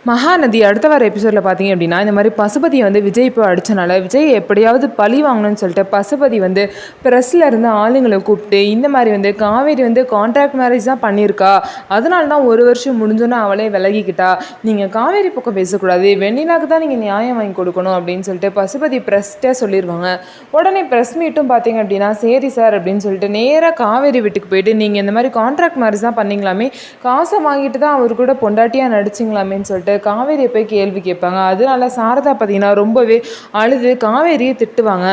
மகாநதி அடுத்த வார எபிசோடில் பார்த்தீங்க அப்படின்னா இந்த மாதிரி பசுபதியை வந்து விஜய் இப்போ அடித்தனால விஜய் எப்படியாவது பழி வாங்கணும்னு சொல்லிட்டு பசுபதி வந்து ப்ரெஸ்ஸில் இருந்து ஆளுங்களை கூப்பிட்டு இந்த மாதிரி வந்து காவேரி வந்து கான்ட்ராக்ட் மேரேஜ் தான் பண்ணியிருக்கா, அதனால தான் ஒரு வருஷம் முடிஞ்சோன்னே அவளே விலகிக்கிட்டா, நீங்கள் காவேரி பக்கம் பேசக்கூடாது, வெண்ணிலாவுக்கு தான் நீங்கள் நியாயம் வாங்கி கொடுக்கணும் அப்படின்னு சொல்லிட்டு பசுபதி ப்ரெஸ்ட்டே சொல்லிடுவாங்க. உடனே ப்ரெஸ் மீட்டும் பார்த்தீங்க அப்படின்னா சரி சார் அப்படின்னு சொல்லிட்டு நேராக காவேரி வீட்டுக்கு போயிட்டு நீங்கள் இந்த மாதிரி கான்ட்ராக்ட் மேரேஜ் தான் பண்ணிங்களாமே, காசை வாங்கிட்டு தான் அவர் கூட பொண்டாட்டியாக நடிச்சிங்களாமேன்னு சொல்லிட்டு காவேரியை போய் கேள்வி கேட்பாங்க. அதனால சாரதா பார்த்தீங்கன்னா ரொம்பவே அழுது காவேரியை திட்டுவாங்க.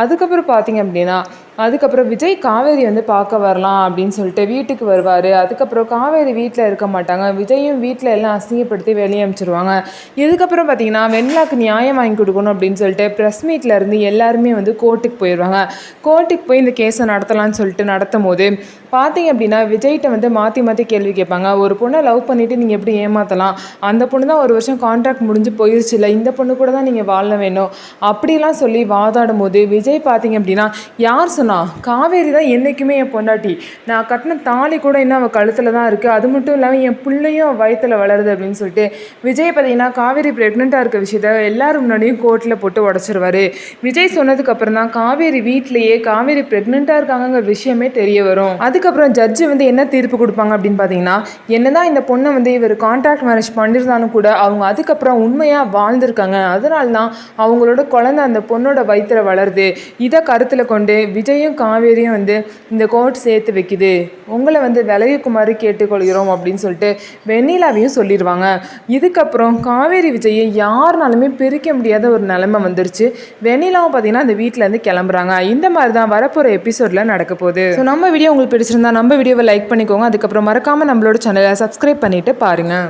அதுக்கப்புறம் பார்த்தீங்க அப்படின்னா அதுக்கப்புறம் விஜய் காவேரி வந்து பார்க்க வரலாம் அப்படின்னு சொல்லிட்டு வீட்டுக்கு வருவார். அதுக்கப்புறம் காவேரி வீட்டில் இருக்க மாட்டாங்க. விஜயும் வீட்டில் எல்லாம் அசிங்கப்படுத்தி வெளியே அனுப்பிச்சிடுவாங்க. இதுக்கப்புறம் பார்த்தீங்கன்னா வெண்ணிலாக்கு நியாயம் வாங்கி கொடுக்கணும் அப்படின்னு சொல்லிட்டு ப்ரெஸ் மீட்டில் இருந்து எல்லாருமே வந்து கோர்ட்டுக்கு போயிடுவாங்க. கோர்ட்டுக்கு போய் இந்த கேஸை நடத்தலாம்னு சொல்லிட்டு நடத்தும் போது பார்த்தீங்க அப்படின்னா விஜய்கிட்ட வந்து மாற்றி மாற்றி கேள்வி கேட்பாங்க. ஒரு பொண்ணை லவ் பண்ணிவிட்டு நீங்கள் எப்படி ஏமாற்றலாம், அந்த பொண்ணு தான் ஒரு வருஷம் கான்ட்ராக்ட் முடிஞ்சு போயிடுச்சு இல்லை, இந்த பொண்ணு கூட தான் நீங்கள் வாழ வேணும் அப்படிலாம் சொல்லி வாதாடும் போது விஜய் பார்த்தீங்க அப்படின்னா யார் சொன்னா, காவேரி தான் என்றைக்குமே என் பொண்டாட்டி, நான் கட்டின தாலி கூட இன்னும் அவள் கழுத்தில் தான் இருக்குது, அது மட்டும் இல்லாமல் என் பிள்ளையும் வயிற்றில் வளருது அப்படின்னு சொல்லிட்டு விஜய் பார்த்தீங்கன்னா காவேரி ப்ரெக்னெண்ட்டாக இருக்க விஷயத்த எல்லாரும் முன்னாடியும் கோர்ட்டில் போட்டு உடச்சிருவாரு. விஜய் சொன்னதுக்கப்புறம் தான் காவேரி வீட்டிலேயே காவேரி ப்ரெக்னெண்ட்டாக இருக்காங்கிற விஷயமே தெரிய வரும். அதுக்கப்புறம் ஜட்ஜு வந்து என்ன தீர்ப்பு கொடுப்பாங்க அப்படின்னு பார்த்தீங்கன்னா, என்னதான் இந்த பொண்ணை வந்து இவர் கான்ட்ராக்ட் மேரேஜ் பண்ணியிருந்தாலும் கூட அவங்க அதுக்கப்புறம் உண்மையாக வாழ்ந்திருக்காங்க, அதனால தான் அவங்களோட குழந்தை அந்த பொண்ணோட வயிற்றில் வளருது, இதை கருத்தில் கொண்டு விஜயும் காவேரியும் வந்து இந்த கோர்ட் சேர்த்து வைக்குது, உங்களை வந்து விலகிக்குமாறு கேட்டுக்கொள்கிறோம் அப்படின்னு சொல்லிட்டு வெண்ணிலாவையும் சொல்லிடுவாங்க. இதுக்கப்புறம் காவேரி விஜயை யாருனாலுமே பிரிக்க முடியாத ஒரு நிலைமை வந்துருச்சு. வெண்ணிலாவும் பார்த்தீங்கன்னா அந்த வீட்டிலேருந்து கிளம்புறாங்க. இந்த மாதிரி தான் வரப்போகிற எபிசோடில் நடக்க போகுது. ஸோ நம்ம வீடியோ உங்களுக்கு பிடிச்சிருந்தா நம்ம வீடியோவை லைக் பண்ணிக்கோங்க. அதுக்கப்புறம் மறக்காமல் நம்மளோட சேனலை சப்ஸ்கிரைப் பண்ணிவிட்டு பாருங்கள்.